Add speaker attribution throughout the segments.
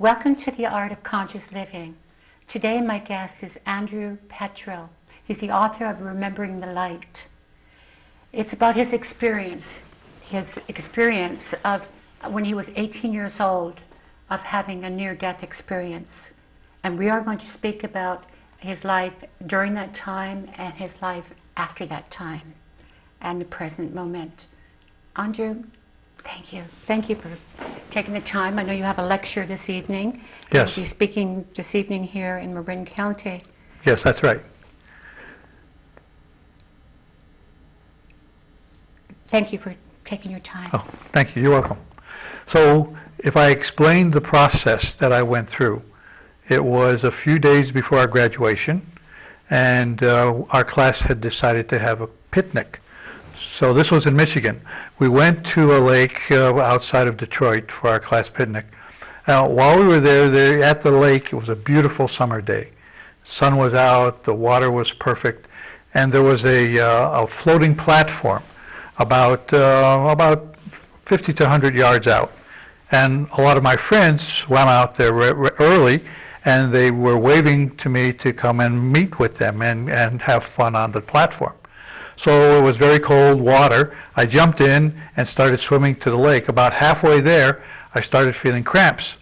Speaker 1: Welcome to the Art of Conscious Living. Today my guest is Άντριου Πέντρο. He's the author of Remembering the Light. It's about his experience of when he was 18 years old, of having a near-death experience. And we are going to speak about his life during that time and his life after that time and the present moment. Άντριου, thank you. Thank you for taking the time. I know you have a lecture this evening.
Speaker 2: Yes.
Speaker 1: You'll be speaking this evening here in Marin County.
Speaker 2: Yes, that's right.
Speaker 1: Thank you for taking your time.
Speaker 2: Oh, thank you. You're welcome. So, if I explained the process that I went through, it was a few days before our graduation, and our class had decided to have a picnic. So this was in Michigan. We went to a lake outside of Detroit for our class picnic. While we were there at the lake, it was a beautiful summer day. Sun was out, the water was perfect, and there was a floating platform about 50 to 100 yards out. And a lot of my friends swam out there early, and they were waving to me to come and meet with them and have fun on the platform. So it was very cold water. I jumped in and started swimming to the lake. About halfway there, I started feeling cramps.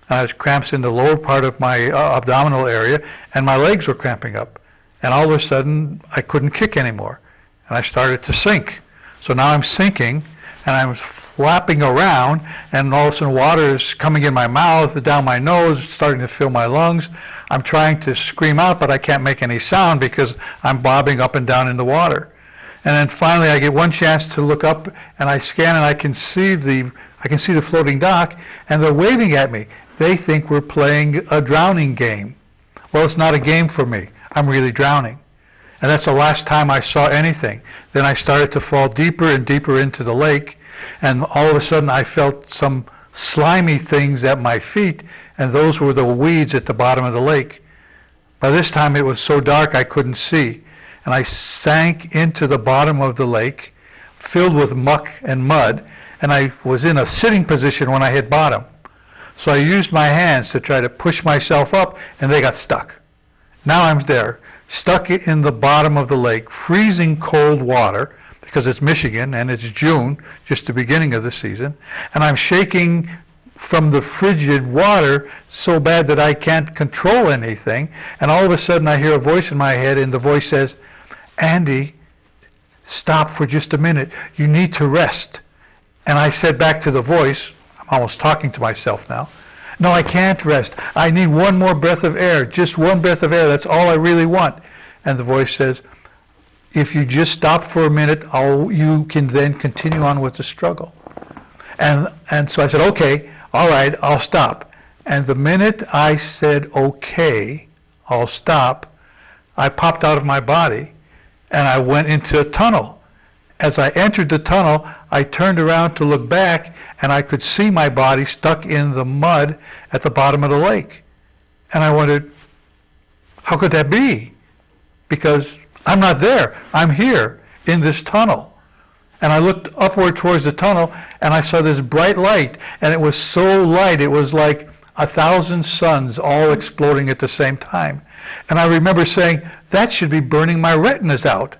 Speaker 2: And I had cramps in the lower part of my abdominal area, and my legs were cramping up. And all of a sudden, I couldn't kick anymore. And I started to sink. So now I'm sinking, and I'm flapping around, and all of a sudden water is coming in my mouth, down my nose, starting to fill my lungs. I'm trying to scream out, but I can't make any sound because I'm bobbing up and down in the water. And then finally I get one chance to look up, and I scan, and I can see the floating dock, and they're waving at me. They think we're playing a drowning game. Well, it's not a game for me. I'm really drowning. And that's the last time I saw anything. Then I started to fall deeper and deeper into the lake, and all of a sudden I felt some slimy things at my feet, and those were the weeds at the bottom of the lake. By this time it was so dark I couldn't see, and I sank into the bottom of the lake, filled with muck and mud, and I was in a sitting position when I hit bottom. So I used my hands to try to push myself up, and they got stuck. Now I'm there, stuck in the bottom of the lake, freezing cold water, because it's Michigan and it's June, just the beginning of the season, and I'm shaking from the frigid water so bad that I can't control anything, and all of a sudden I hear a voice in my head, and the voice says, "Andy, stop for just a minute. You need to rest." And I said back to the voice, I'm almost talking to myself now, "No, I can't rest. I need one more breath of air, just one breath of air. That's all I really want." And the voice says, "If you just stop for a minute, you can then continue on with the struggle." And so I said, "Okay, all right, I'll stop." And the minute I said, "Okay, I'll stop," I popped out of my body, and I went into a tunnel. As I entered the tunnel, I turned around to look back, and I could see my body stuck in the mud at the bottom of the lake. And I wondered, how could that be? Because I'm not there. I'm here in this tunnel. And I looked upward towards the tunnel, and I saw this bright light, and it was so light, it was like 1,000 suns all exploding at the same time. And I remember saying, that should be burning my retinas out.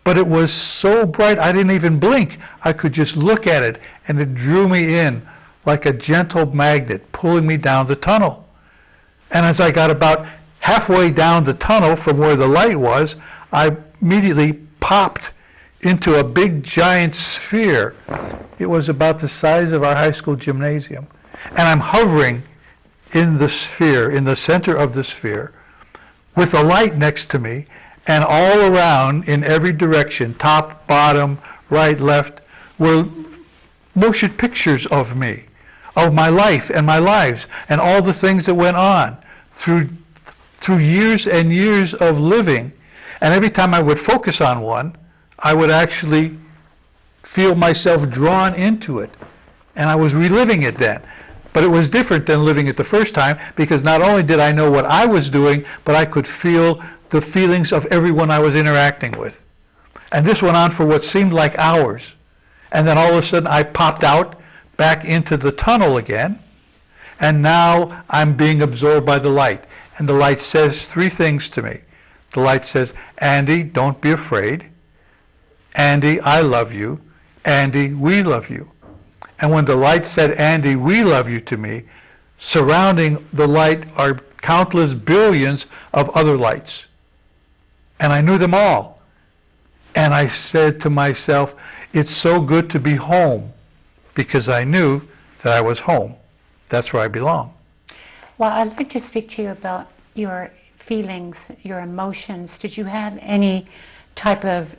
Speaker 2: But it was so bright, I didn't even blink. I could just look at it, and it drew me in like a gentle magnet, pulling me down the tunnel. And as I got about halfway down the tunnel from where the light was, I immediately popped into a big giant sphere. It was about the size of our high school gymnasium. And I'm hovering in the sphere, in the center of the sphere, with a light next to me, and all around, in every direction, top, bottom, right, left, were motion pictures of me, of my life and my lives, and all the things that went on through years and years of living. And every time I would focus on one, I would actually feel myself drawn into it. And I was reliving it then. But it was different than living it the first time, because not only did I know what I was doing, but I could feel the feelings of everyone I was interacting with. And this went on for what seemed like hours. And then all of a sudden I popped out back into the tunnel again. and now I'm being absorbed by the light. And the light says three things to me. The light says, Andy, don't be afraid. Andy, I love you. Andy, we love you. And when the light said, Andy, we love you to me, surrounding the light are countless billions of other lights. And I knew them all. And I said to myself, it's so good to be home, because I knew that I was home. That's where I belong.
Speaker 1: Well, I'd like to speak to you about your feelings, your emotions. Did you have any type of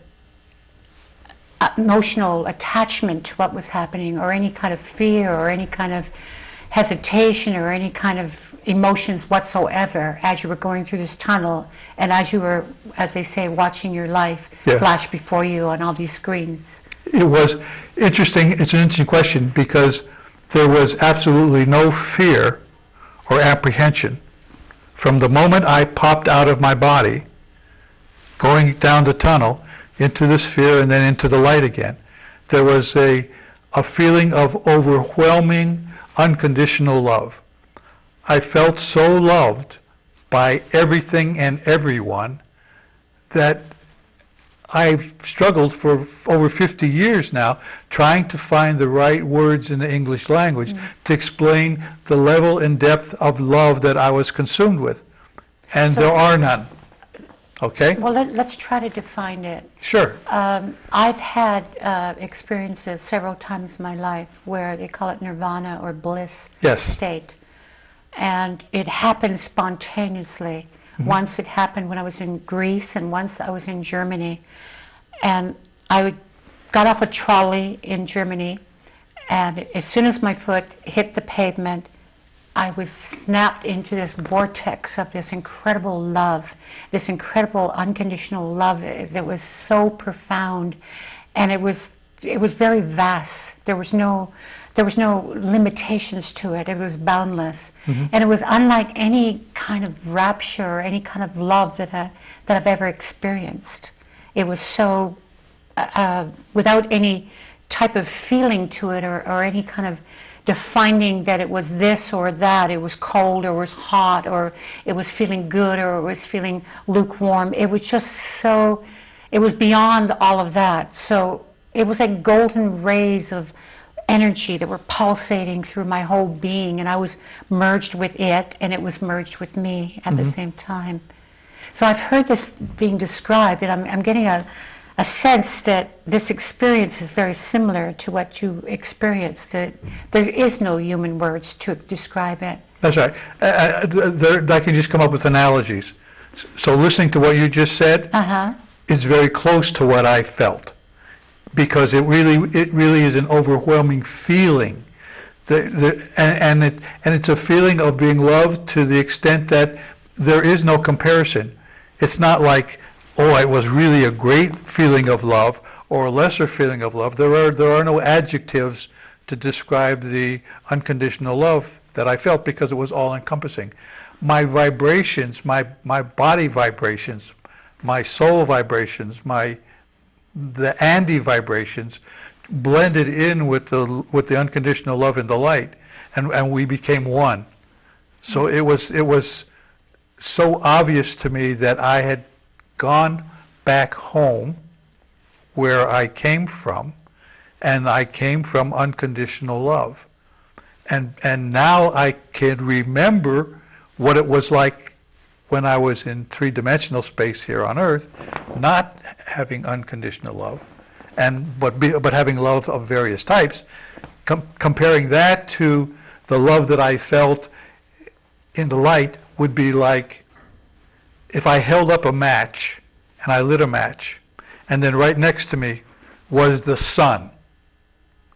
Speaker 1: emotional attachment to what was happening, or any kind of fear, or any kind of hesitation, or any kind of emotions whatsoever as you were going through this tunnel, and as you were, as they say, watching your life flash before you on all these screens?
Speaker 2: It was interesting. It's an interesting question, because there was absolutely no fear or apprehension. From the moment I popped out of my body, going down the tunnel, into the sphere and then into the light again, there was a feeling of overwhelming, unconditional love. I felt so loved by everything and everyone that I've struggled for over 50 years now trying to find the right words in the English language to explain the level and depth of love that I was consumed with. And there are none. Okay?
Speaker 1: Well, let's try to define it.
Speaker 2: Sure.
Speaker 1: I've had experiences several times in my life where they call it nirvana or bliss state. And it happens spontaneously. Once it happened when I was in Greece, and once I was in Germany. And I got off a trolley in Germany, and as soon as my foot hit the pavement, I was snapped into this vortex of this incredible love, this incredible unconditional love that was so profound, and it was very vast. There was no limitations to it. It was boundless, and it was unlike any kind of rapture or any kind of love that I've ever experienced. It was so without any type of feeling to it, or any kind of defining that it was this or that. It was cold, or it was hot, or it was feeling good, or it was feeling lukewarm. It was just so, it was beyond all of that. So it was like golden rays of energy that were pulsating through my whole being, and I was merged with it, and it was merged with me at the same time. So I've heard this being described, and I'm getting a sense that this experience is very similar to what you experienced, that there is no human words to describe it.
Speaker 2: That's right. I can just come up with analogies. So listening to what you just said is very close to what I felt, because it really is an overwhelming feeling. And it's a feeling of being loved to the extent that there is no comparison. It's not like, oh, it was really a great feeling of love or a lesser feeling of love. There are no adjectives to describe the unconditional love that I felt, because it was all encompassing. My vibrations, my body vibrations, my soul vibrations, the Andy vibrations blended in with the unconditional love and the light, and we became one. So it was so obvious to me that I had gone back home where I came from, and I came from unconditional love. And now I can remember what it was like when I was in three-dimensional space here on Earth, not having unconditional love, but having love of various types. Comparing that to the love that I felt in the light would be like if I held up a match and I lit a match, and then right next to me was the sun,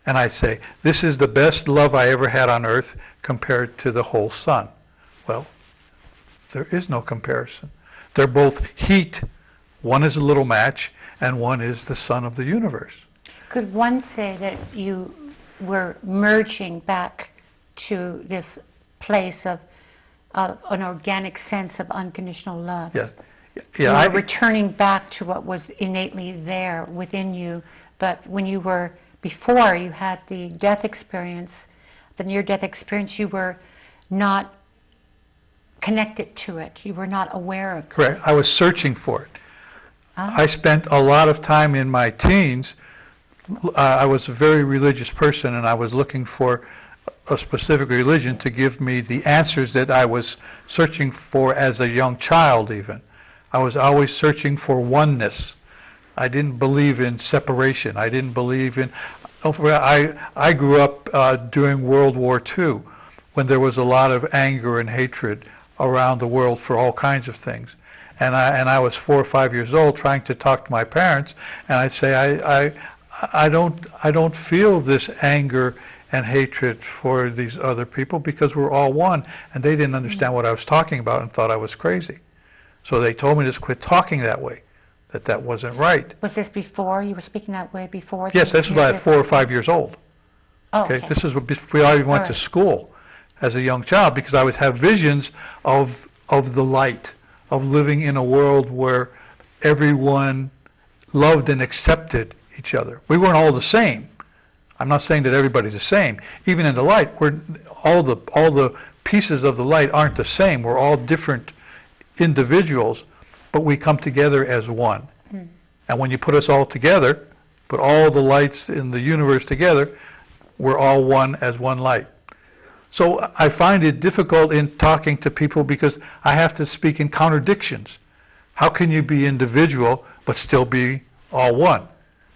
Speaker 2: and I say, this is the best love I ever had on Earth compared to the whole sun. Well, there is no comparison. They're both heat. One is a little match, and one is the sun of the universe.
Speaker 1: Could one say that you were merging back to this place of an organic sense of unconditional love?
Speaker 2: Yeah.
Speaker 1: You were returning back to what was innately there within you, but when you were, before you had the death experience, the near-death experience, you were not connected to it. You were not aware of it.
Speaker 2: Correct. I was searching for it.
Speaker 1: Ah.
Speaker 2: I spent a lot of time in my teens. I was a very religious person, and I was looking for a specific religion to give me the answers that I was searching for as a young child even. I was always searching for oneness. I didn't believe in separation. I didn't believe in... I grew up during World War II, when there was a lot of anger and hatred around the world for all kinds of things. And I was 4 or 5 years old trying to talk to my parents, and I'd say, I don't feel this anger and hatred for these other people because we're all one. And they didn't understand what I was talking about and thought I was crazy. So they told me to quit talking that way, that wasn't right.
Speaker 1: Was this before you were speaking that way before?
Speaker 2: Yes, this was like 4 or 5 years old.
Speaker 1: Oh, okay.
Speaker 2: This is before I even went to school as a young child, because I would have visions of the light, of living in a world where everyone loved and accepted each other. We weren't all the same. I'm not saying that everybody's the same. Even in the light, all the pieces of the light aren't the same. We're all different individuals, but we come together as one. Mm. And when you put us all together, put all the lights in the universe together, we're all one as one light. So I find it difficult in talking to people because I have to speak in contradictions. How can you be individual but still be all one?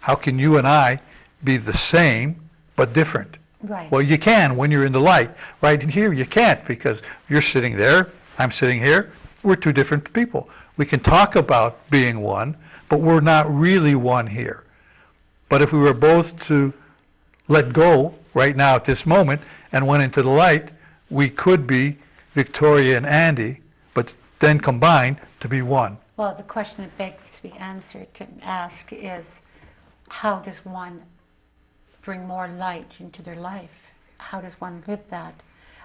Speaker 2: How can you and I be the same but different?
Speaker 1: Right.
Speaker 2: Well, you can when you're in the light. Right in here, you can't, because you're sitting there, I'm sitting here. We're two different people. We can talk about being one, but we're not really one here. But if we were both to let go right now at this moment and went into the light, we could be Victoria and Andy, but then combined to be one.
Speaker 1: Well, the question that begs to be answered, to ask, is how does one bring more light into their life? How does one live that?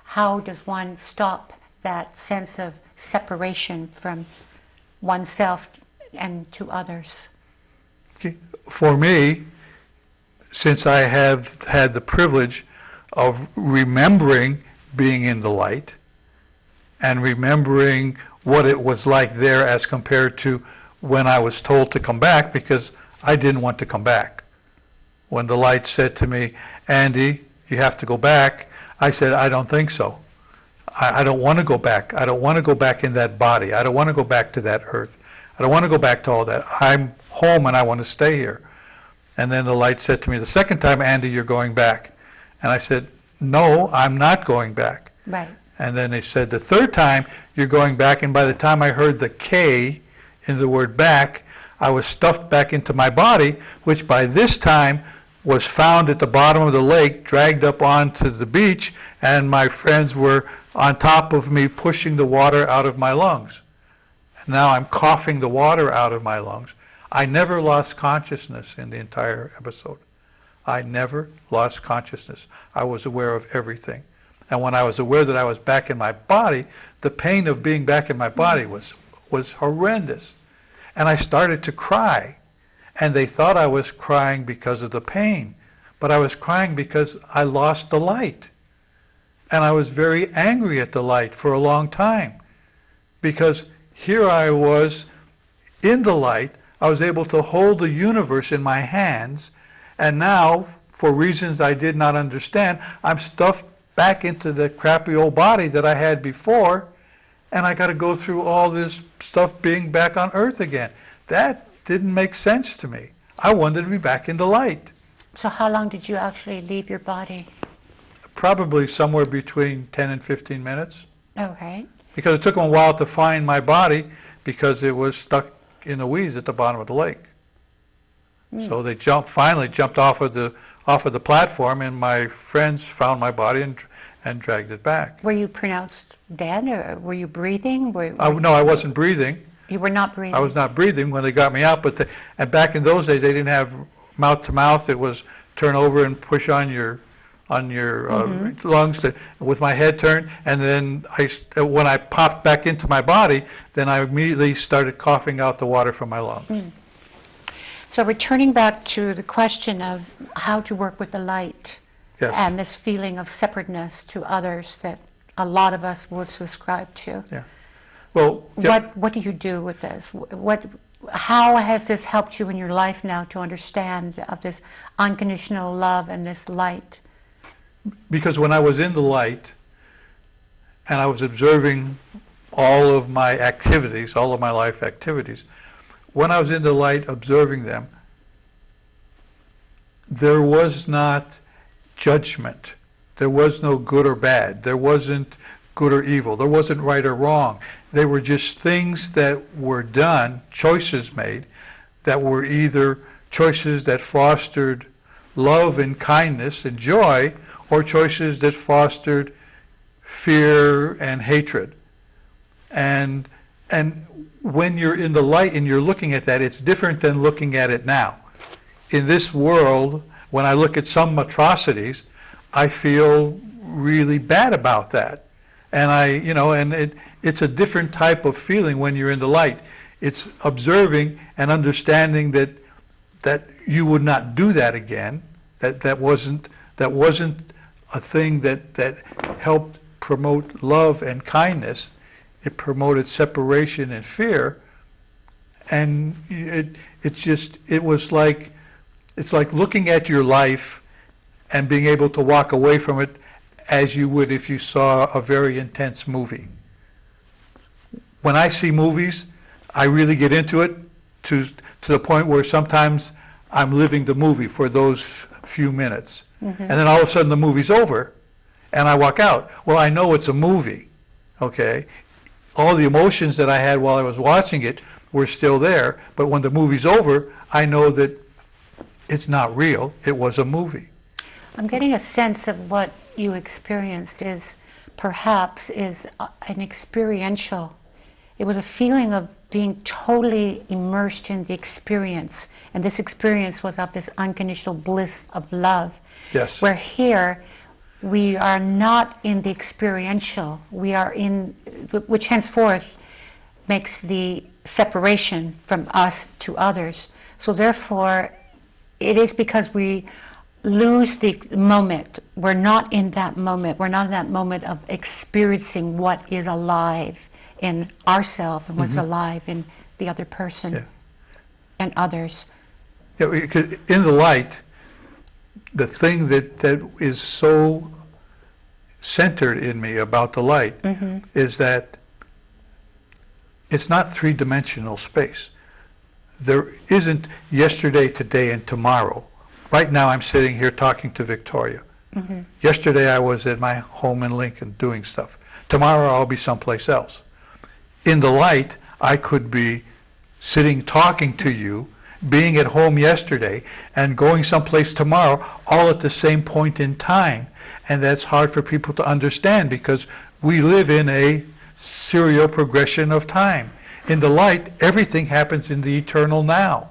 Speaker 1: How does one stop that sense of separation from oneself and to others?
Speaker 2: Okay. For me, since I have had the privilege of remembering being in the light and remembering what it was like there as compared to when I was told to come back, because I didn't want to come back. When the light said to me, Andy, you have to go back, I said, I don't think so. I don't want to go back. I don't want to go back in that body. I don't want to go back to that earth. I don't want to go back to all that. I'm home and I want to stay here. And then the light said to me the second time, Andy, you're going back. And I said, no, I'm not going back.
Speaker 1: Right.
Speaker 2: And then they said the third time, you're going back. And by the time I heard the K in the word back, I was stuffed back into my body, which by this time was found at the bottom of the lake, dragged up onto the beach, and my friends were on top of me pushing the water out of my lungs. And now I'm coughing the water out of my lungs. I never lost consciousness in the entire episode. I never lost consciousness. I was aware of everything. And when I was aware that I was back in my body, the pain of being back in my body was horrendous. And I started to cry. And they thought I was crying because of the pain. But I was crying because I lost the light. And I was very angry at the light for a long time. Because here I was in the light. I was able to hold the universe in my hands. And now, for reasons I did not understand, I'm stuffed back into the crappy old body that I had before. And I got to go through all this stuff being back on Earth again. That didn't make sense to me. I wanted to be back in the light.
Speaker 1: So how long did you actually leave your body?
Speaker 2: Probably somewhere between 10 and 15 minutes.
Speaker 1: Okay.
Speaker 2: Because it took them a while to find my body because it was stuck in the weeds at the bottom of the lake. Mm. So they finally jumped off of the platform, and my friends found my body and dragged it back.
Speaker 1: Were you pronounced dead, or were you breathing?
Speaker 2: No, I wasn't breathing.
Speaker 1: You were not breathing?
Speaker 2: I was not breathing when they got me out, and back in those days they didn't have mouth to mouth. It was turn over and push on your lungs with my head turned, and then when I popped back into my body, then I immediately started coughing out the water from my lungs. Mm.
Speaker 1: So returning back to the question of how to work with the light.
Speaker 2: Yes.
Speaker 1: And this feeling of separateness to others that a lot of us would subscribe to.
Speaker 2: Yeah. Well,
Speaker 1: What do you do with this? How has this helped you in your life now to understand of this unconditional love and this light?
Speaker 2: because when I was in the light and I was observing all of my activities, all of my life activities, when I was in the light observing them, there was not judgment. There was no good or bad. There wasn't good or evil. There wasn't right or wrong. They were just things that were done, choices made, that were either choices that fostered love and kindness and joy, or choices that fostered fear and hatred. And when you're in the light and you're looking at that, it's different than looking at it now. In this world, when I look at some atrocities, I feel really bad about that. And it's a different type of feeling when you're in the light. It's observing and understanding that you would not do that again. That wasn't a thing that helped promote love and kindness. It promoted separation and fear. And it's like looking at your life and being able to walk away from it as you would if you saw a very intense movie. When I see movies, I really get into it to the point where sometimes I'm living the movie for those few minutes. Mm-hmm. And then all of a sudden the movie's over and I walk out. Well, I know it's a movie, okay? All the emotions that I had while I was watching it were still there, but when the movie's over, I know that it's not real, it was a movie.
Speaker 1: I'm getting a sense of what you experienced is perhaps an experiential. It was a feeling of being totally immersed in the experience, and this experience was of this unconditional bliss of love.
Speaker 2: Yes.
Speaker 1: Where here, we are not in the experiential, we are in, which henceforth makes the separation from us to others. So therefore, it is because we lose the moment. We're not in that moment. We're not in that moment of experiencing what is alive in ourselves and what's mm-hmm. alive in the other person yeah. and others.
Speaker 2: Yeah, because in the light, the thing that is so centered in me about the light mm-hmm. is that it's not three-dimensional space. There isn't yesterday, today, and tomorrow. Right now I'm sitting here talking to Victoria. Mm-hmm. Yesterday I was at my home in Lincoln doing stuff. Tomorrow I'll be someplace else. In the light, I could be sitting talking to you, being at home yesterday, and going someplace tomorrow, all at the same point in time. And that's hard for people to understand because we live in a serial progression of time. In the light, everything happens in the eternal now.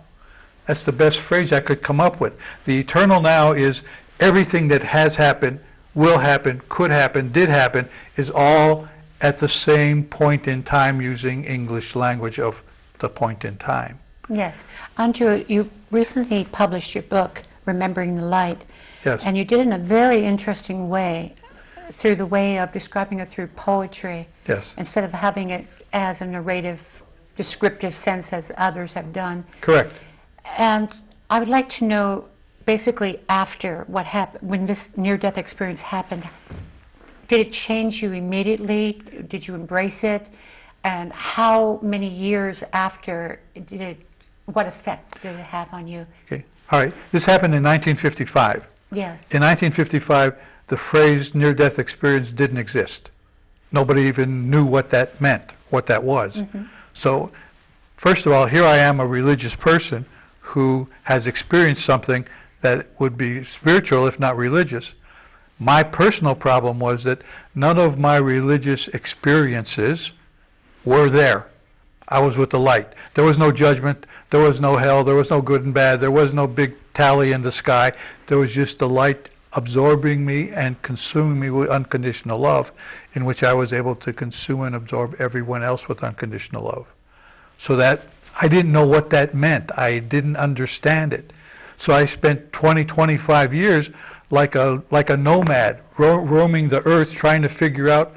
Speaker 2: That's the best phrase I could come up with. The eternal now is everything that has happened, will happen, could happen, did happen, is all at the same point in time using English language of the point in time.
Speaker 1: Yes. Άντριου, you recently published your book, Remembering the Light.
Speaker 2: Yes.
Speaker 1: And you did it in a very interesting way, through the way of describing it through poetry.
Speaker 2: Yes.
Speaker 1: Instead of having it as a narrative, descriptive sense as others have done.
Speaker 2: Correct.
Speaker 1: And I would like to know, basically after what happened, when this near-death experience happened, did it change you immediately? Did you embrace it? And how many years after what effect did it have on you?
Speaker 2: Okay. All right. This happened in 1955.
Speaker 1: Yes.
Speaker 2: In 1955, the phrase near-death experience didn't exist. Nobody even knew what that meant, what that was. Mm-hmm. So, first of all, here I am, a religious person who has experienced something that would be spiritual, if not religious. My personal problem was that none of my religious experiences were there. I was with the light. There was no judgment, there was no hell, there was no good and bad, there was no big tally in the sky. There was just the light absorbing me and consuming me with unconditional love, in which I was able to consume and absorb everyone else with unconditional love. So that I didn't know what that meant. I didn't understand it. So I spent 25 years like a nomad, roaming the earth, trying to figure out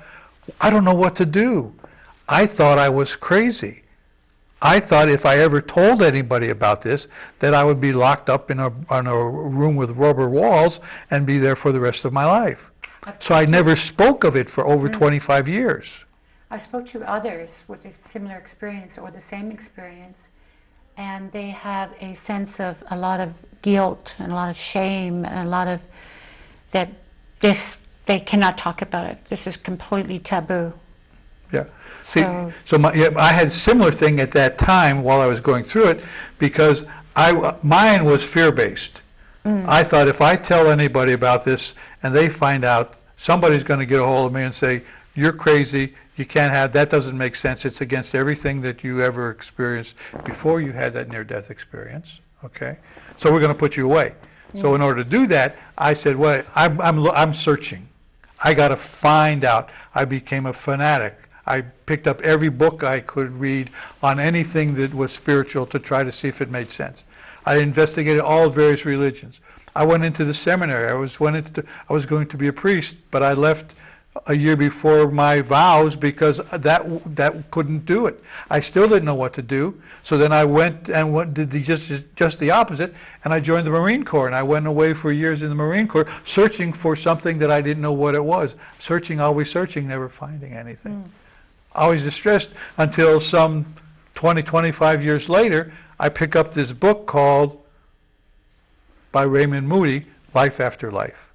Speaker 2: I don't know what to do. I thought I was crazy. I thought if I ever told anybody about this, that I would be locked up in a room with rubber walls and be there for the rest of my life. So I never spoke of it for over 25 years.
Speaker 1: I spoke to others with a similar experience or the same experience, and they have a sense of a lot of guilt and a lot of shame and a lot of that they cannot talk about it. This is completely taboo.
Speaker 2: Yeah. See, I had a similar thing at that time while I was going through it, because mine was fear-based. I thought if I tell anybody about this and they find out, somebody's going to get a hold of me and say, you're crazy, you can't have, that doesn't make sense, it's against everything that you ever experienced before you had that near-death experience, okay? So we're going to put you away. So in order to do that, I said, well, I'm searching. I got to find out. I became a fanatic. I picked up every book I could read on anything that was spiritual to try to see if it made sense. I investigated all various religions. I went into the seminary. I was going to be a priest, but I left a year before my vows because that couldn't do it. I still didn't know what to do. So then I went and did just the opposite, and I joined the Marine Corps, and I went away for years in the Marine Corps searching for something that I didn't know what it was. Searching, always searching, never finding anything. Always distressed until some 20, 25 years later, I pick up this book called, by Raymond Moody, Life After Life.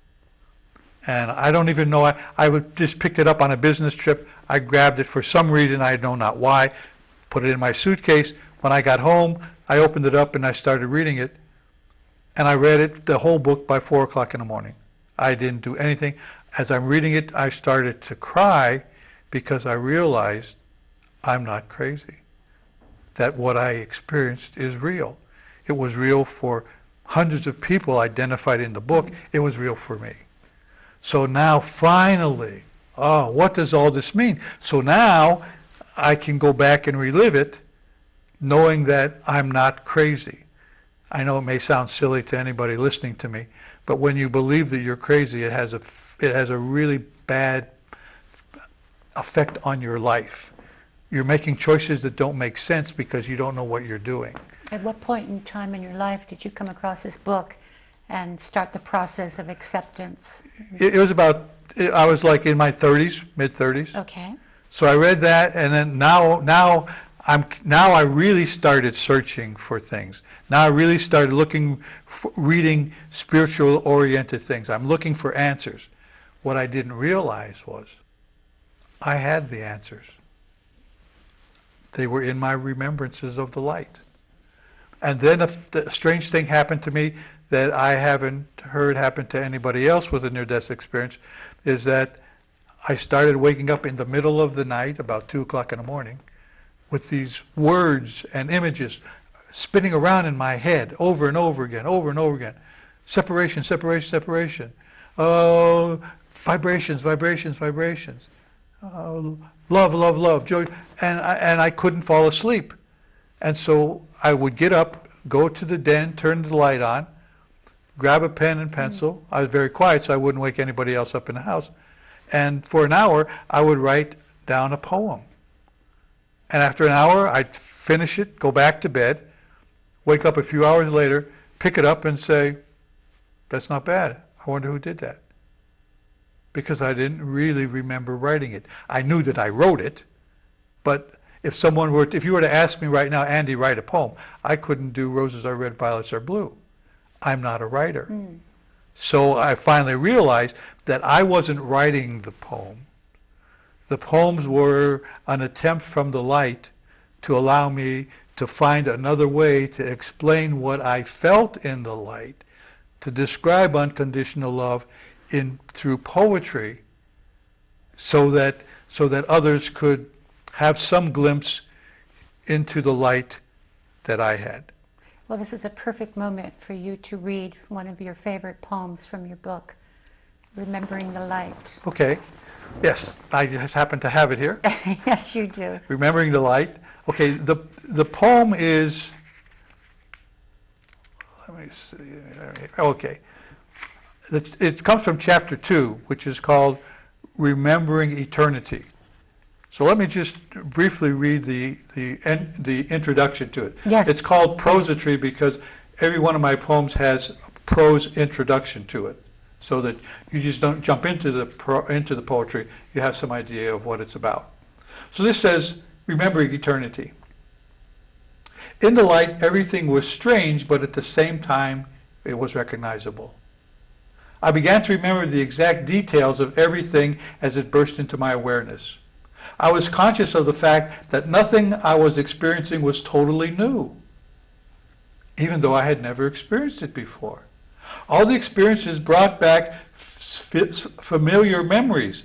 Speaker 2: And I don't even know, I just picked it up on a business trip. I grabbed it for some reason, I know not why, put it in my suitcase. When I got home, I opened it up and I started reading it. And I read it, the whole book, by 4 o'clock in the morning. I didn't do anything. As I'm reading it, I started to cry because I realized I'm not crazy. That what I experienced is real. It was real for hundreds of people identified in the book. It was real for me. So now finally, what does all this mean? So now I can go back and relive it knowing that I'm not crazy. I know it may sound silly to anybody listening to me, but when you believe that you're crazy, it has a really bad effect on your life. You're making choices that don't make sense because you don't know what you're doing.
Speaker 1: At what point in time in your life did you come across this book and start the process of acceptance?
Speaker 2: It was about, I was like in my 30s, mid-30s.
Speaker 1: Okay.
Speaker 2: So I read that, and then now I really started searching for things. Now I really started reading spiritual-oriented things. I'm looking for answers. What I didn't realize was I had the answers. They were in my remembrances of the light. And then a strange thing happened to me that I haven't heard happen to anybody else with a near-death experience, is that I started waking up in the middle of the night, about 2 o'clock in the morning, with these words and images spinning around in my head over and over again, over and over again. Separation, separation, separation. Oh, vibrations, vibrations, vibrations. Love, love, love, joy. And I couldn't fall asleep. And so I would get up, go to the den, turn the light on, grab a pen and pencil. I was very quiet, so I wouldn't wake anybody else up in the house. And for an hour, I would write down a poem. And after an hour, I'd finish it, go back to bed, wake up a few hours later, pick it up and say, that's not bad. I wonder who did that. Because I didn't really remember writing it. I knew that I wrote it, but if you were to ask me right now, Andy, write a poem, I couldn't do roses are red, violets are blue. I'm not a writer. So I finally realized that I wasn't writing the poem. The poems were an attempt from the light to allow me to find another way to explain what I felt in the light, to describe unconditional love through poetry, so that others could have some glimpse into the light that I had.
Speaker 1: Well, this is a perfect moment for you to read one of your favorite poems from your book, Remembering the Light.
Speaker 2: Okay. Yes, I just happen to have it here.
Speaker 1: Yes, you do.
Speaker 2: Remembering the Light. Okay, the poem is, let me see, okay. It comes from chapter 2, which is called Remembering Eternity. So let me just briefly read the introduction to it.
Speaker 1: Yes.
Speaker 2: It's called prosody because every one of my poems has a prose introduction to it, so that you just don't jump into the poetry. You have some idea of what it's about. So this says, remembering eternity. In the light, everything was strange, but at the same time, it was recognizable. I began to remember the exact details of everything as it burst into my awareness. I was conscious of the fact that nothing I was experiencing was totally new, even though I had never experienced it before. All the experiences brought back familiar memories.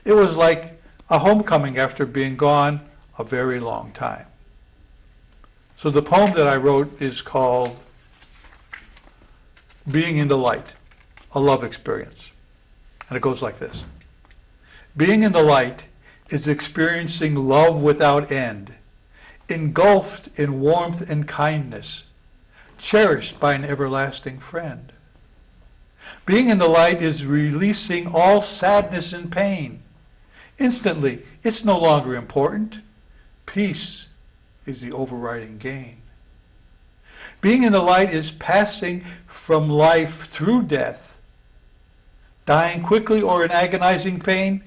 Speaker 2: It was like a homecoming after being gone a very long time. So the poem that I wrote is called Being in the Light, a Love Experience. And it goes like this. Being in the light is experiencing love without end, engulfed in warmth and kindness, cherished by an everlasting friend. Being in the light is releasing all sadness and pain. Instantly, it's no longer important. Peace is the overriding gain. Being in the light is passing from life through death. Dying quickly or in agonizing pain,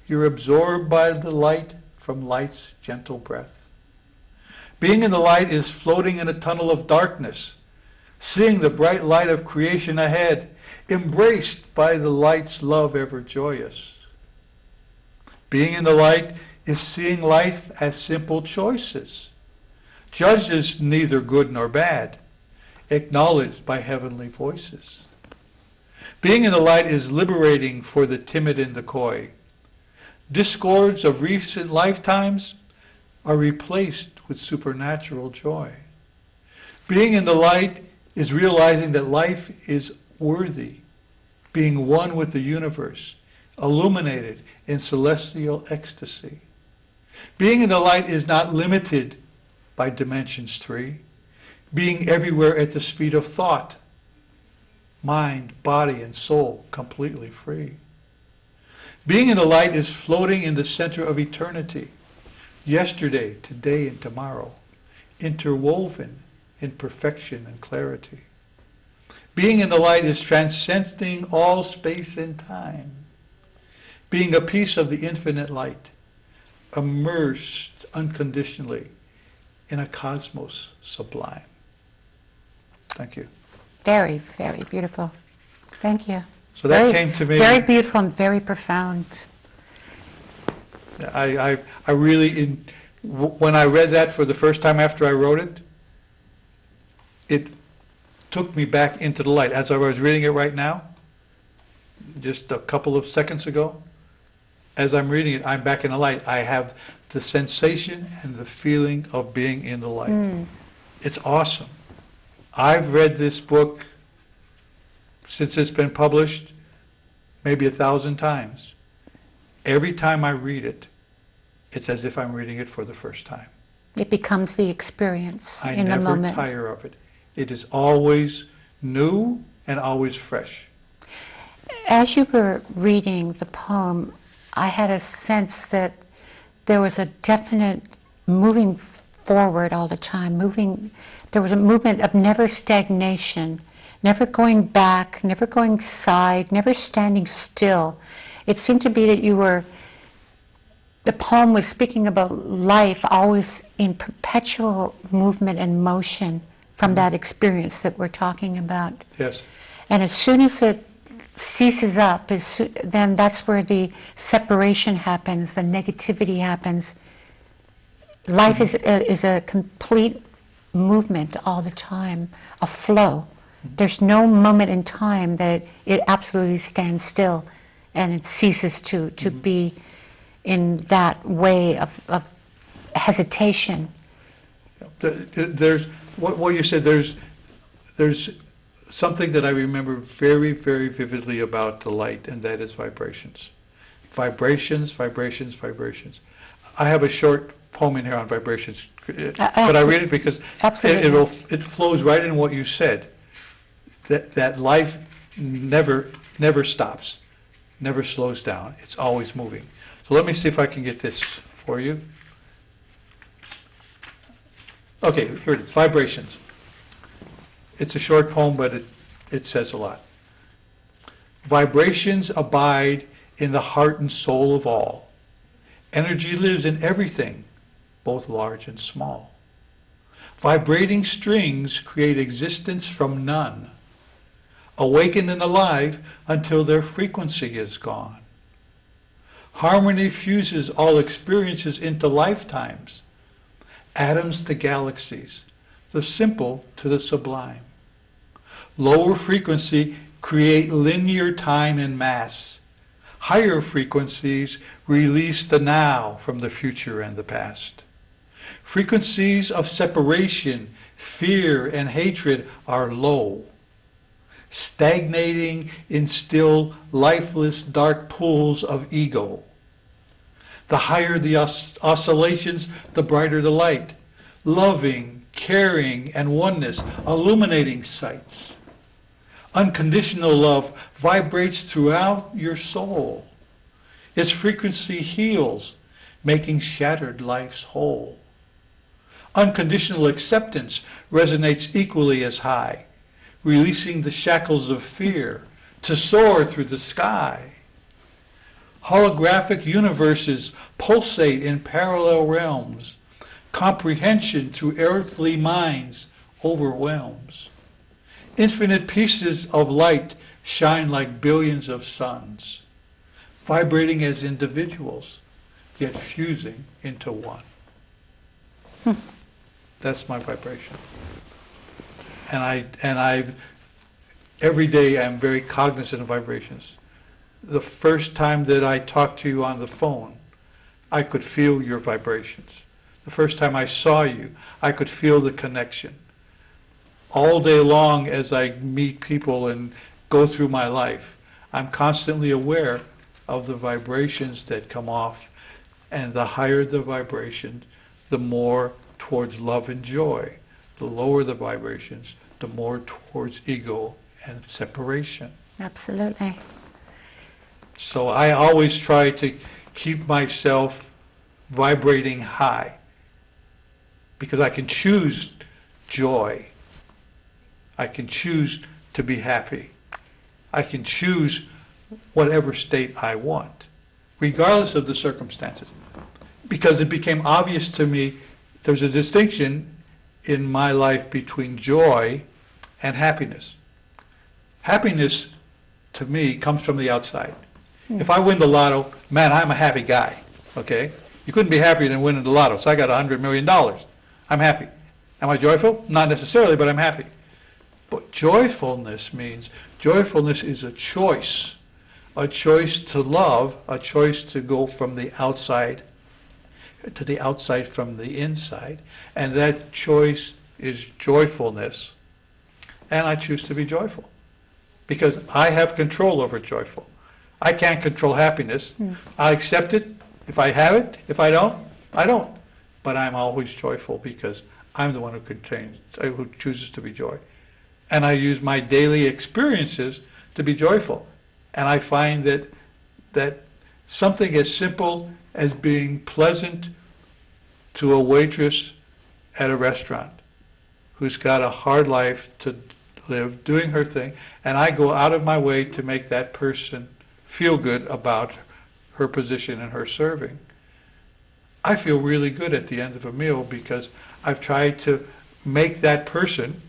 Speaker 2: you're absorbed by the light from light's gentle breath. Being in the light is floating in a tunnel of darkness, seeing the bright light of creation ahead, embraced by the light's love ever joyous. Being in the light is seeing life as simple choices, judged as neither good nor bad, acknowledged by heavenly voices. Being in the light is liberating for the timid and the coy. Discords of recent lifetimes are replaced with supernatural joy. Being in the light is realizing that life is worthy, being one with the universe, illuminated in celestial ecstasy. Being in the light is not limited by dimensions 3, being everywhere at the speed of thought, mind, body, and soul completely free. Being in the light is floating in the center of eternity, yesterday, today, and tomorrow, interwoven in perfection and clarity. Being in the light is transcending all space and time, being a piece of the infinite light, immersed unconditionally in a cosmos sublime. Thank you.
Speaker 1: Very, very beautiful. Thank you.
Speaker 2: So that came to me.
Speaker 1: Very beautiful and very profound.
Speaker 2: I really, when I read that for the first time after I wrote it, it took me back into the light. As I was reading it right now, just a couple of seconds ago, as I'm reading it, I'm back in the light. I have the sensation and the feeling of being in the light. It's awesome. I've read this book since it's been published maybe 1,000 times. Every time I read it, it's as if I'm reading it for the first time.
Speaker 1: It becomes the experience in the
Speaker 2: I
Speaker 1: moment.
Speaker 2: never tire of it. It is always new and always fresh.
Speaker 1: As you were reading the poem, I had a sense that there was a definite moving forward all the time, there was a movement of never stagnation, never going back, never going side, never standing still. It seemed to be that the poem was speaking about life always in perpetual movement and motion from that experience that we're talking about.
Speaker 2: Yes.
Speaker 1: And as soon as it ceases up, then that's where the separation happens, the negativity happens. Life is a complete movement all the time, a flow. There's no moment in time that it absolutely stands still and it ceases to be in that way of hesitation.
Speaker 2: There's what you said. There's something that I remember very, very vividly about the light, and that is vibrations. Vibrations, vibrations, vibrations. I have a short poem in here on vibrations. Could I read it? Because it flows right in what you said. That life never stops, never slows down. It's always moving. So let me see if I can get this for you. Okay, here it is, Vibrations. It's a short poem, but it says a lot. Vibrations abide in the heart and soul of all. Energy lives in everything, both large and small. Vibrating strings create existence from none, awakened and alive until their frequency is gone. Harmony fuses all experiences into lifetimes, atoms to galaxies, the simple to the sublime. Lower frequency create linear time and mass. Higher frequencies release the now from the future and the past. Frequencies of separation, fear, and hatred are low, stagnating in still, lifeless, dark pools of ego. The higher the oscillations, the brighter the light, loving, caring, and oneness, illuminating sights. Unconditional love vibrates throughout your soul. Its frequency heals, making shattered lives whole. Unconditional acceptance resonates equally as high, releasing the shackles of fear to soar through the sky. Holographic universes pulsate in parallel realms. Comprehension through earthly minds overwhelms. Infinite pieces of light shine like billions of suns, vibrating as individuals, yet fusing into one. That's my vibration. And every day I'm very cognizant of vibrations. The first time that I talked to you on the phone, I could feel your vibrations. The first time I saw you, I could feel the connection. All day long as I meet people and go through my life, I'm constantly aware of the vibrations that come off, and the higher the vibration, the more towards love and joy. The lower the vibrations, the more towards ego and separation.
Speaker 1: Absolutely.
Speaker 2: So I always try to keep myself vibrating high, because I can choose joy. I can choose to be happy. I can choose whatever state I want, regardless of the circumstances. Because it became obvious to me there's a distinction in my life between joy and happiness. Happiness, to me, comes from the outside. If I win the lotto, man, I'm a happy guy, okay? You couldn't be happier than winning the lotto, so I got $100 million. I'm happy. Am I joyful? Not necessarily, but I'm happy. But joyfulness means, joyfulness is a choice to love, a choice to go from the outside to the outside from the inside, and that choice is joyfulness. And I choose to be joyful, because I have control over joyful. I can't control happiness. I accept it if I have it. If I don't, I don't. But I'm always joyful because I'm the one who chooses to be joy. And I use my daily experiences to be joyful. And I find that something as simple as being pleasant to a waitress at a restaurant who's got a hard life to live, doing her thing, and I go out of my way to make that person feel good about her position and her serving. I feel really good at the end of a meal because I've tried to make that person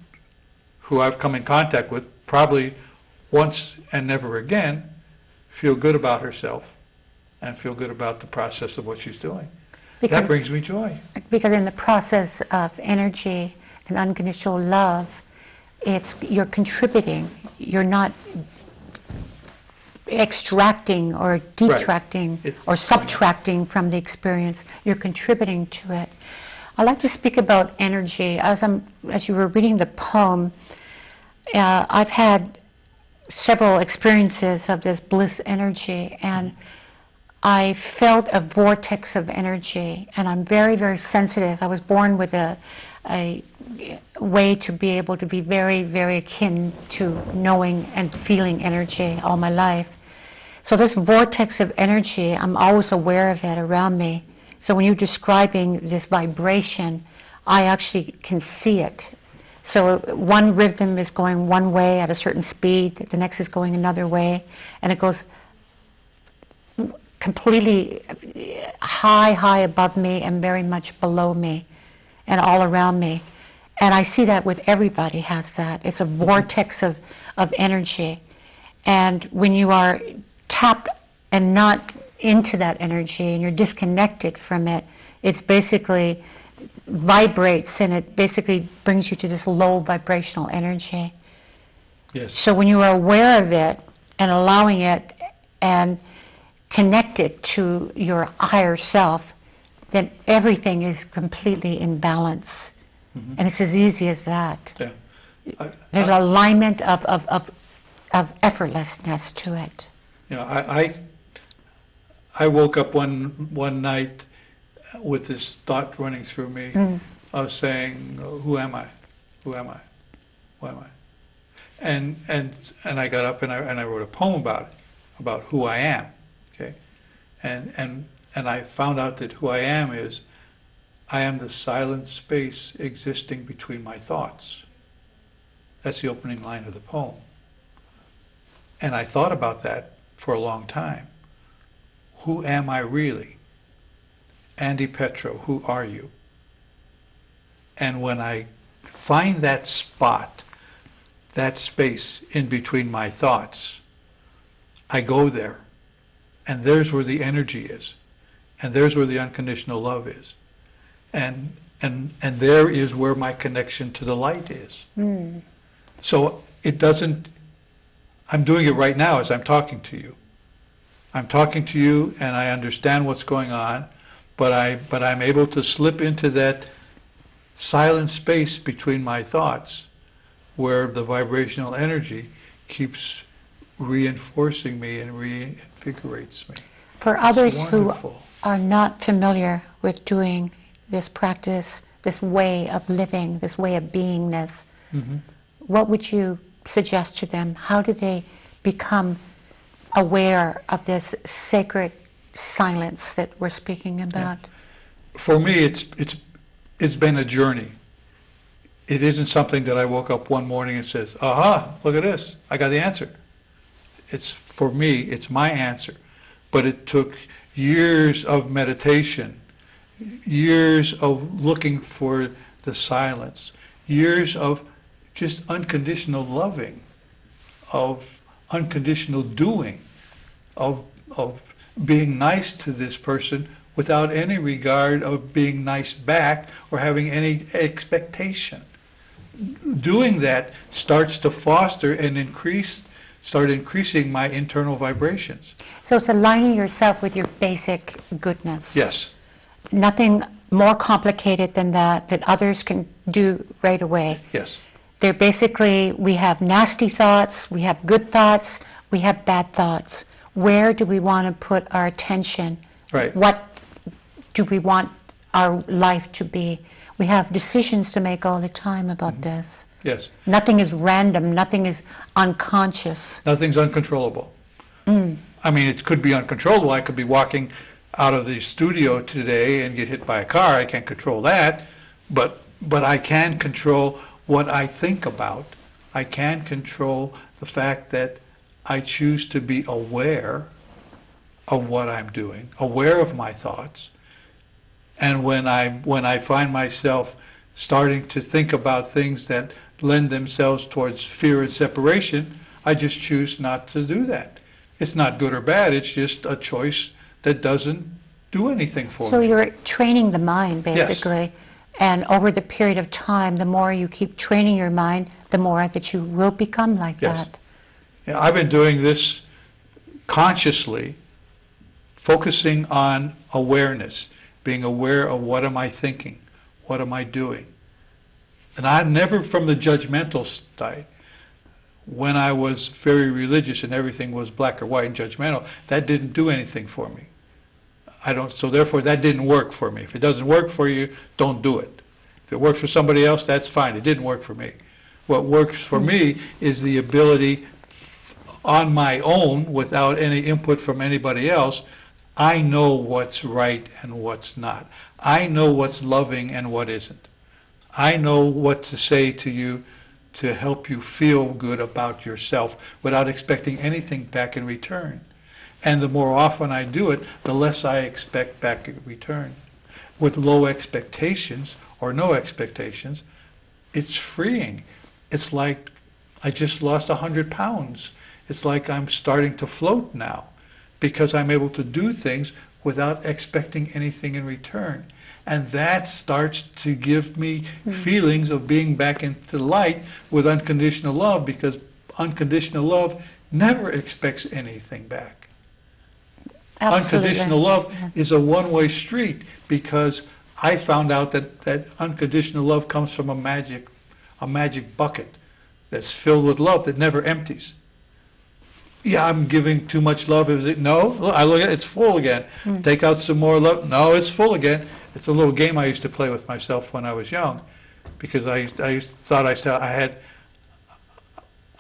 Speaker 2: who I've come in contact with, probably once and never again, feel good about herself and feel good about the process of what she's doing. That brings me joy. Because
Speaker 1: in the process of energy and unconditional love, you're contributing. You're not extracting or detracting or subtracting from the experience. You're contributing to it. I'd like to speak about energy. As you were reading the poem, I've had several experiences of this bliss energy, and I felt a vortex of energy, and I'm very, very sensitive. I was born with a way to be able to be very, very akin to knowing and feeling energy all my life. So this vortex of energy, I'm always aware of it around me. So when you're describing this vibration, I actually can see it. So one rhythm is going one way at a certain speed, the next is going another way, and it goes completely high above me and very much below me and all around me. And I see that with everybody has that. It's a vortex of energy. And when you are tapped and not into that energy and you're disconnected from it, it's basically vibrates and it basically brings you to this low vibrational energy.
Speaker 2: Yes.
Speaker 1: So when you are aware of it and allowing it and connect it to your higher self, then everything is completely in balance. Mm-hmm. And it's as easy as that.
Speaker 2: Yeah.
Speaker 1: There's an alignment of effortlessness to it.
Speaker 2: You know, I woke up one night with this thought running through me of saying, who am I? Who am I? Who am I? And I got up and I wrote a poem about who I am. Okay? And I found out that who I am is, I am the silent space existing between my thoughts. That's the opening line of the poem. And I thought about that for a long time. Who am I really? Andy Petro, who are you? And when I find that spot, that space in between my thoughts, I go there. And there's where the energy is. And there's where the unconditional love is. And there is where my connection to the light is. Mm. So it doesn't, I'm doing it right now as I'm talking to you. I'm talking to you and I understand what's going on, but I'm able to slip into that silent space between my thoughts where the vibrational energy keeps reinforcing me and reinvigorates me.
Speaker 1: For others who are not familiar with doing this practice, this way of living, this way of beingness, what would you suggest to them? How do they become aware of this sacred silence that we're speaking about?
Speaker 2: Yeah. For me, it's been a journey. It isn't something that I woke up one morning and says, aha, look at this, I got the answer. It's, for me, it's my answer. But it took years of meditation, years of looking for the silence, years of just unconditional loving, of unconditional doing, of being nice to this person without any regard of being nice back or having any expectation. Doing that starts to foster and start increasing my internal vibrations.
Speaker 1: So it's aligning yourself with your basic goodness.
Speaker 2: Yes.
Speaker 1: Nothing more complicated than that others can do right away.
Speaker 2: Yes.
Speaker 1: They're basically, we have nasty thoughts, we have good thoughts, we have bad thoughts. Where do we want to put our attention?
Speaker 2: Right.
Speaker 1: What do we want our life to be? We have decisions to make all the time about this.
Speaker 2: Yes.
Speaker 1: Nothing is random, nothing is unconscious.
Speaker 2: Nothing's uncontrollable. I mean, it could be uncontrollable. I could be walking out of the studio today and get hit by a car. I can't control that, but I can control what I think about. I can control the fact that I choose to be aware of what I'm doing, aware of my thoughts. And when I find myself starting to think about things that lend themselves towards fear and separation, I just choose not to do that. It's not good or bad, it's just a choice that doesn't do anything for me.
Speaker 1: So you're training the mind, basically.
Speaker 2: Yes.
Speaker 1: And over the period of time, the more you keep training your mind, the more that you will become like that.
Speaker 2: Yeah, I've been doing this consciously, focusing on awareness, being aware of what am I thinking, what am I doing. And I'm never from the judgmental side. When I was very religious and everything was black or white and judgmental, that didn't do anything for me. So therefore that didn't work for me. If it doesn't work for you, don't do it. If it works for somebody else, that's fine. It didn't work for me. What works for me is the ability on my own, without any input from anybody else, I know what's right and what's not. I know what's loving and what isn't. I know what to say to you to help you feel good about yourself without expecting anything back in return. And the more often I do it, the less I expect back in return. With low expectations or no expectations, it's freeing. It's like I just lost 100 pounds. It's like I'm starting to float now because I'm able to do things without expecting anything in return. And that starts to give me feelings of being back into light with unconditional love, because unconditional love never expects anything back.
Speaker 1: Absolutely.
Speaker 2: Unconditional love is a one-way street, because I found out that unconditional love comes from a magic bucket that's filled with love that never empties. Yeah, I'm giving too much love. Is it? No. I look at it, it's full again. Take out some more love. No, it's full again. It's a little game I used to play with myself when I was young, because I thought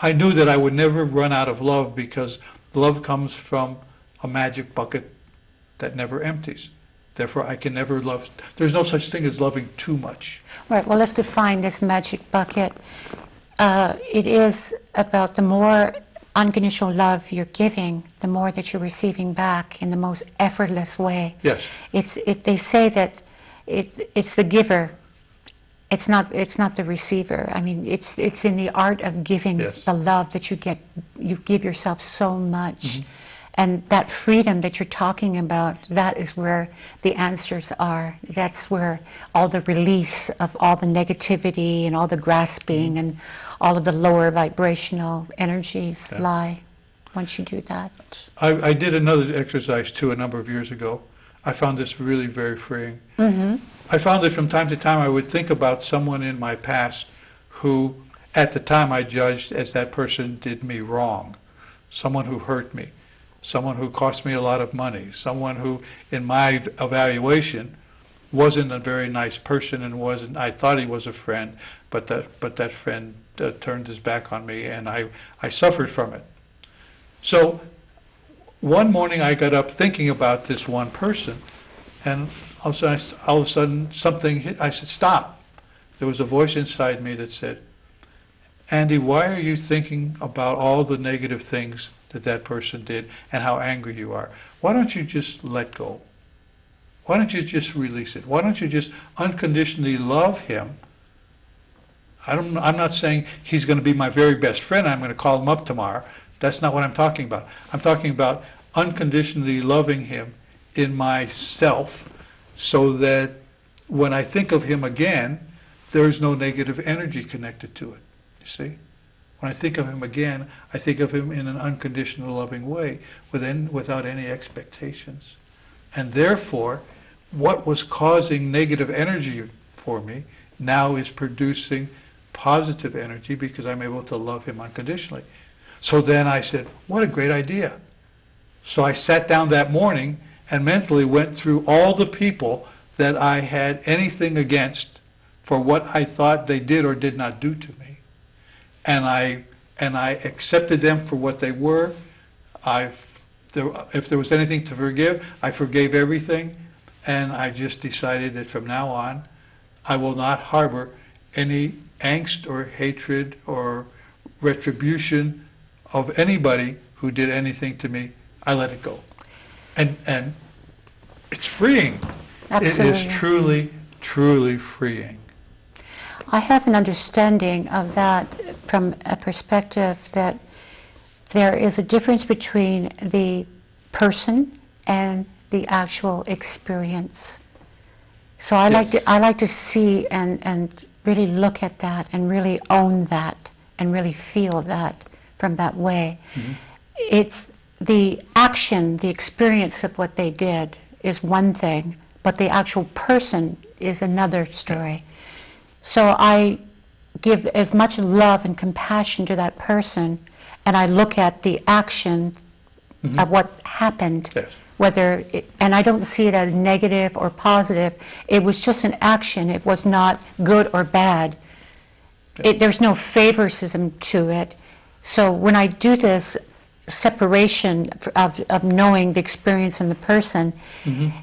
Speaker 2: I knew that I would never run out of love, because love comes from a magic bucket that never empties. Therefore, I can never love. There's no such thing as loving too much.
Speaker 1: Right. Well, let's define this magic bucket. It is about the more unconditional love you're giving, the more that you're receiving back in the most effortless way.
Speaker 2: Yes.
Speaker 1: They say that it's the giver. It's not the receiver. I mean, it's in the art of giving the love that you get. You give yourself so much. And that freedom that you're talking about, that is where the answers are. That's where all the release of all the negativity and all the grasping and all of the lower vibrational energies lie once you do that.
Speaker 2: I did another exercise too a number of years ago. I found this really very freeing. I found that from time to time I would think about someone in my past who at the time I judged as that person did me wrong, someone who hurt me, someone who cost me a lot of money, someone who in my evaluation wasn't a very nice person and wasn't, I thought he was a friend, but that friend turned his back on me, and I suffered from it. So one morning I got up thinking about this one person, and all of a sudden something hit. I said, stop. There was a voice inside me that said, Andy, why are you thinking about all the negative things that person did and how angry you are? Why don't you just let go? Why don't you just release it? Why don't you just unconditionally love him? I'm not saying he's going to be my very best friend. I'm going to call him up tomorrow. That's not what I'm talking about. I'm talking about unconditionally loving him in myself, so that when I think of him again, there's no negative energy connected to it. You see? When I think of him again, I think of him in an unconditional loving way, without any expectations. And therefore, what was causing negative energy for me now is producing positive energy, because I'm able to love him unconditionally. So then I said, what a great idea. So I sat down that morning and mentally went through all the people that I had anything against for what I thought they did or did not do to me. And I accepted them for what they were. If there was anything to forgive, I forgave everything. And I just decided that from now on, I will not harbor any angst or hatred or retribution of anybody who did anything to me. I let it go. And it's freeing.
Speaker 1: Absolutely.
Speaker 2: It is truly, truly freeing.
Speaker 1: I have an understanding of that from a perspective that there is a difference between the person and the actual experience. So I like to see and really look at that and really own that and really feel that from that way. It's the action, the experience of what they did is one thing, but the actual person is another story. So I give as much love and compassion to that person, and I look at the action of what happened, and I don't see it as negative or positive. It was just an action. It was not good or bad. There's no favoritism to it. So when I do this, separation of knowing the experience and the person,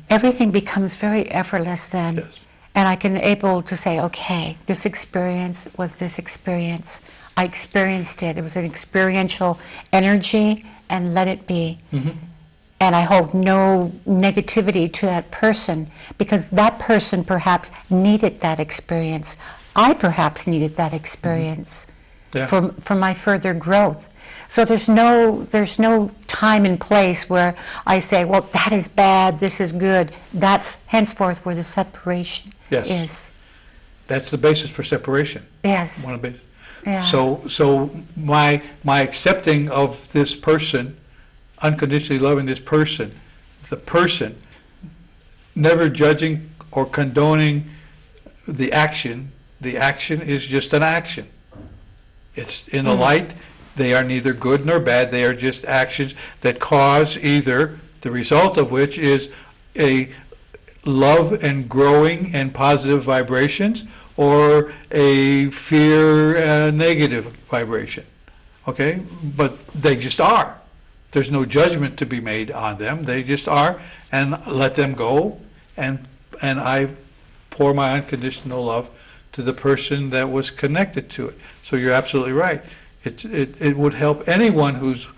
Speaker 1: everything becomes very effortless then.
Speaker 2: Yes.
Speaker 1: And I can able to say, okay, this experience was this experience. I experienced it. It was an experiential energy, and let it be. And I hold no negativity to that person, because that person perhaps needed that experience. I perhaps needed that experience for my further growth. So there's no time and place where I say, well, that is bad, this is good. That's henceforth where the separation is.
Speaker 2: That's the basis for separation.
Speaker 1: Yes.
Speaker 2: One of the basis.
Speaker 1: Yeah.
Speaker 2: So my accepting of this person, unconditionally loving this person, the person, never judging or condoning the action. The action is just an action. It's in the light. They are neither good nor bad. They are just actions that cause either, the result of which is a love and growing and positive vibrations, or a fear negative vibration. Okay? But they just are. There's no judgment to be made on them. They just are, and let them go, and I pour my unconditional love to the person that was connected to it. So you're absolutely right. It would help anyone who's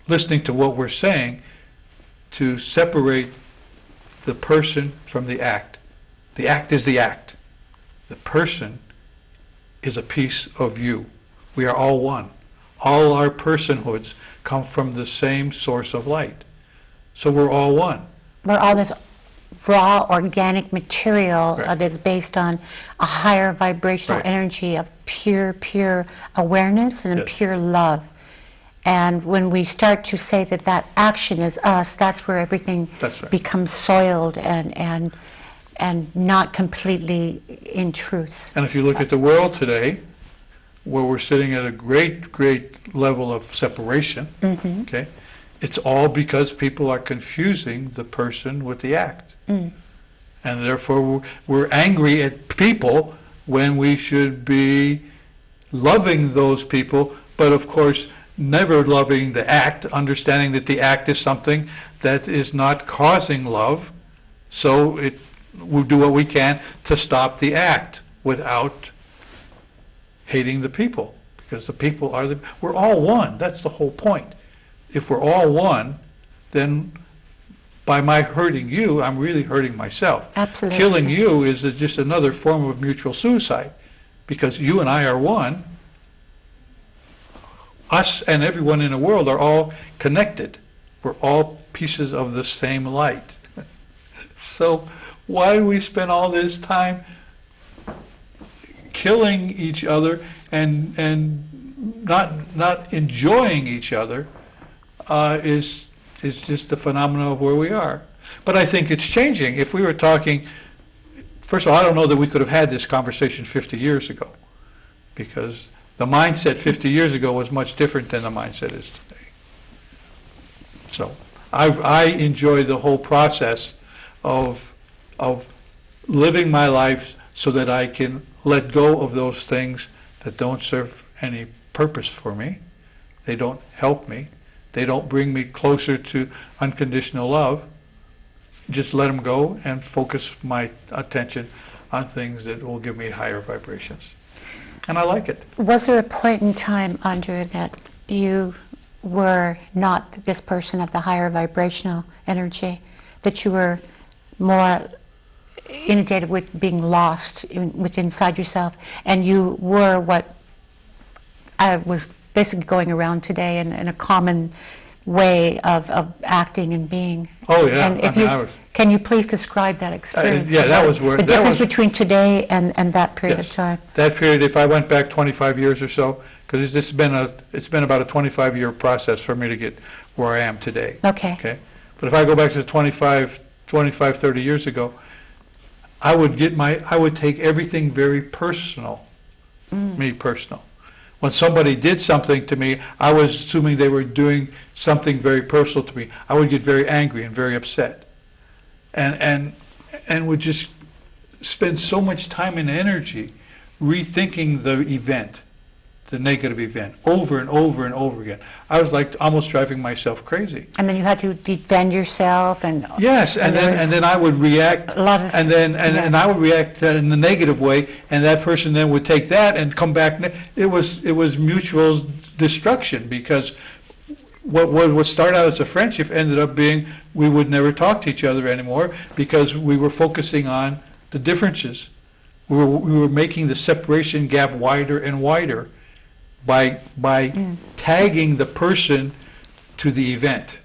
Speaker 2: listening to what we're saying to separate the person from the act. The act is the act. The person is a piece of you. We are all one. All our personhoods come from the same source of light. So we're all one.
Speaker 1: We're all this raw organic material that is based on a higher vibrational energy of pure awareness and pure love. And when we start to say that that action is us, that's where everything becomes soiled and not completely in truth.
Speaker 2: And if you look at the world today, where we're sitting at a great level of separation, okay, it's all because people are confusing the person with the act. And therefore we're angry at people when we should be loving those people, but of course never loving the act, understanding that the act is something that is not causing love. So we'll do what we can to stop the act without hating the people, because the people are we're all one. That's the whole point. If we're all one, then by my hurting you, I'm really hurting myself.
Speaker 1: Absolutely.
Speaker 2: Killing you is just another form of mutual suicide, because you and I are one. Us and everyone in the world are all connected. We're all pieces of the same light. So why do we spend all this time killing each other and not enjoying each other? Is just the phenomenon of where we are. But I think it's changing. If we were talking, first of all, I don't know that we could have had this conversation 50 years ago, because the mindset 50 years ago was much different than the mindset is today. So I enjoy the whole process of living my life so that I can let go of those things that don't serve any purpose for me. They don't help me. They don't bring me closer to unconditional love. Just let them go and focus my attention on things that will give me higher vibrations. And I like it.
Speaker 1: Was there a point in time, Άντριου, that you were not this person of the higher vibrational energy, that you were more inundated with being lost inside yourself, and you were what I was basically going around today in a common way of acting and being?
Speaker 2: Oh yeah.
Speaker 1: And if can you please describe that experience?
Speaker 2: Yeah, that was where
Speaker 1: the difference between today and that period of time.
Speaker 2: That period, if I went back 25 years or so, because it's been about a 25-year process for me to get where I am today.
Speaker 1: Okay.
Speaker 2: Okay. But if I go back to 25, 30 years ago, I would take everything very personal. Me personal. When somebody did something to me, I was assuming they were doing something very personal to me. I would get very angry and very upset, and would just spend so much time and energy rethinking the event, the negative event over and over and over again. I was like almost driving myself crazy.
Speaker 1: And then you had to defend yourself, and
Speaker 2: yes, and then I would react, and I would react in the negative way, and that person then would take that and come back. It was mutual destruction, because what started out as a friendship ended up being we would never talk to each other anymore, because we were focusing on the differences. We were making the separation gap wider and wider by tagging the person to the event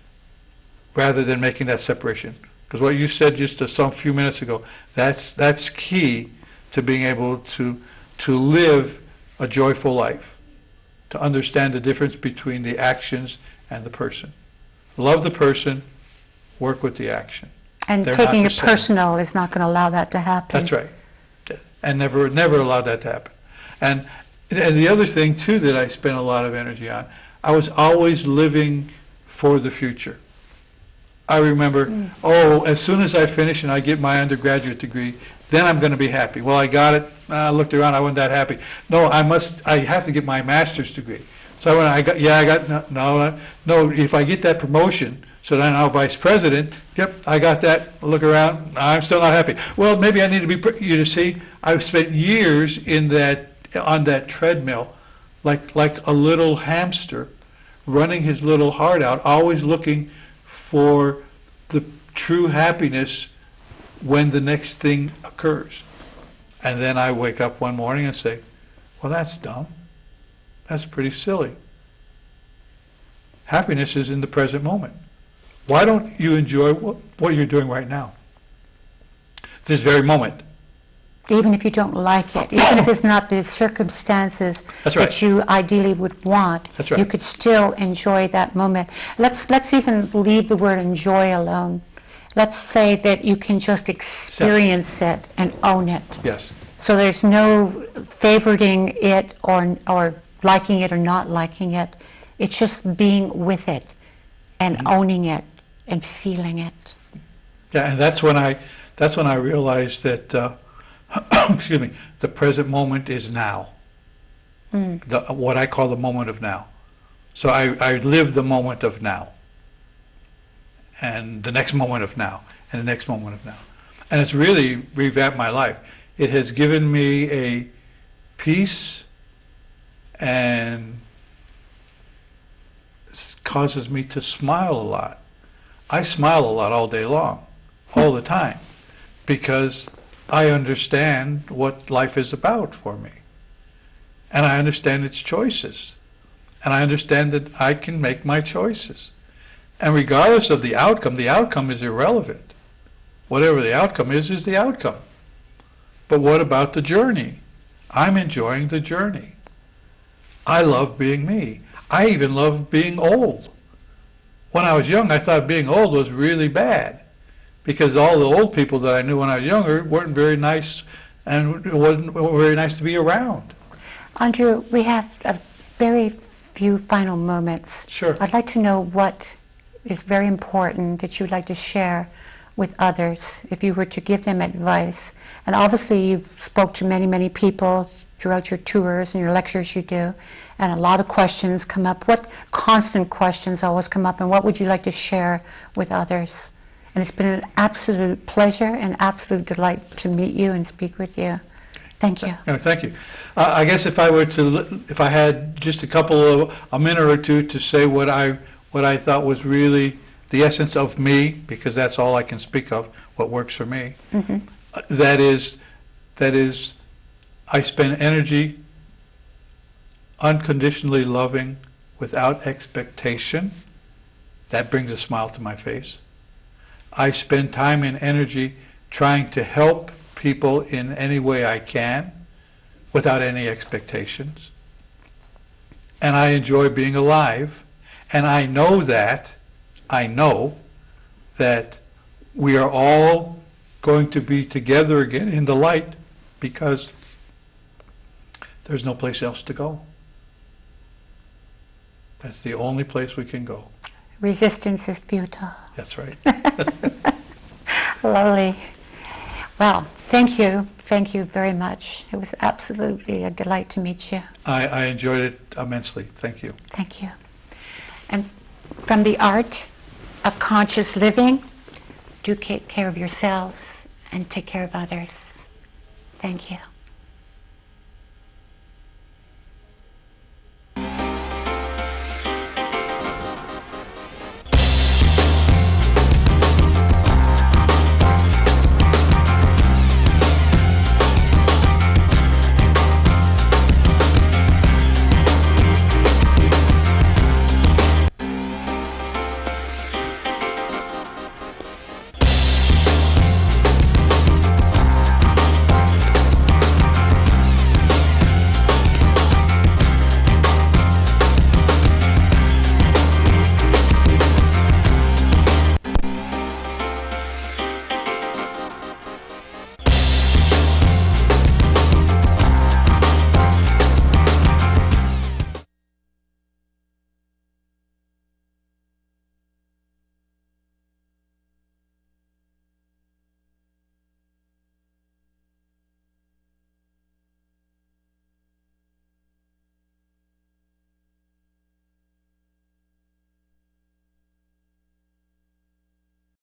Speaker 2: rather than making that separation. Because what you said just a few minutes ago, that's key to being able to live a joyful life, to understand the difference between the actions and the person. Love the person, work with the action.
Speaker 1: And taking it personal is not going to allow that to happen.
Speaker 2: That's right. And never allow that to happen. And the other thing too that I spent a lot of energy on, I was always living for the future. I remember, as soon as I finish and I get my undergraduate degree, then I'm going to be happy. Well, I got it. I looked around. I wasn't that happy. No, I have to get my master's degree. So when no. If I get that promotion, so then I'm vice president. Yep, I got that. I look around. I'm still not happy. Well, maybe I need to be. You see, I've spent years on that treadmill, like a little hamster, running his little heart out, always looking for the true happiness when the next thing occurs. And then I wake up one morning and say, well, that's dumb. That's pretty silly. Happiness is in the present moment. Why don't you enjoy what you're doing right now? This very moment.
Speaker 1: Even if you don't like it, even if it's not the circumstances that you ideally would want, you could still enjoy that moment. Let's even leave the word enjoy alone. Let's say that you can just experience it and own it.
Speaker 2: Yes.
Speaker 1: So there's no favoriting it or liking it or not liking it. It's just being with it and owning it and feeling it.
Speaker 2: Yeah, and that's when I realized that excuse me, the present moment is now. What I call the moment of now. So I live the moment of now, and the next moment of now, and the next moment of now. And it's really revamped my life. It has given me a peace, and causes me to smile a lot. I smile a lot all day long, all the time, because I understand what life is about for me. And I understand its choices. And I understand that I can make my choices. And regardless of the outcome is irrelevant. Whatever the outcome is the outcome. But what about the journey? I'm enjoying the journey. I love being me. I even love being old. When I was young, I thought being old was really bad, because all the old people that I knew when I was younger weren't very nice, and it wasn't very nice to be around.
Speaker 1: Άντριου, we have a very few final moments.
Speaker 2: Sure.
Speaker 1: I'd like to know what is very important that you'd like to share with others, if you were to give them advice. And obviously you've spoke to many, many people throughout your tours and your lectures you do, and a lot of questions come up. What constant questions always come up, and what would you like to share with others? And it's been an absolute pleasure and absolute delight to meet you and speak with you. Thank you.
Speaker 2: Thank you. I guess if I had just a minute or two to say what I thought was really the essence of me, because that's all I can speak of, what works for me. Mm-hmm. That is, I spend energy unconditionally loving without expectation. That brings a smile to my face. I spend time and energy trying to help people in any way I can without any expectations. And I enjoy being alive. And I know that we are all going to be together again in the light, because there's no place else to go. That's the only place we can go. Resistance is futile. That's right.
Speaker 1: Lovely. Well, thank you. Thank you very much. It was absolutely a delight to meet you.
Speaker 2: I enjoyed it immensely. Thank you.
Speaker 1: Thank you. And from the art of conscious living, do take care of yourselves and take care of others. Thank you.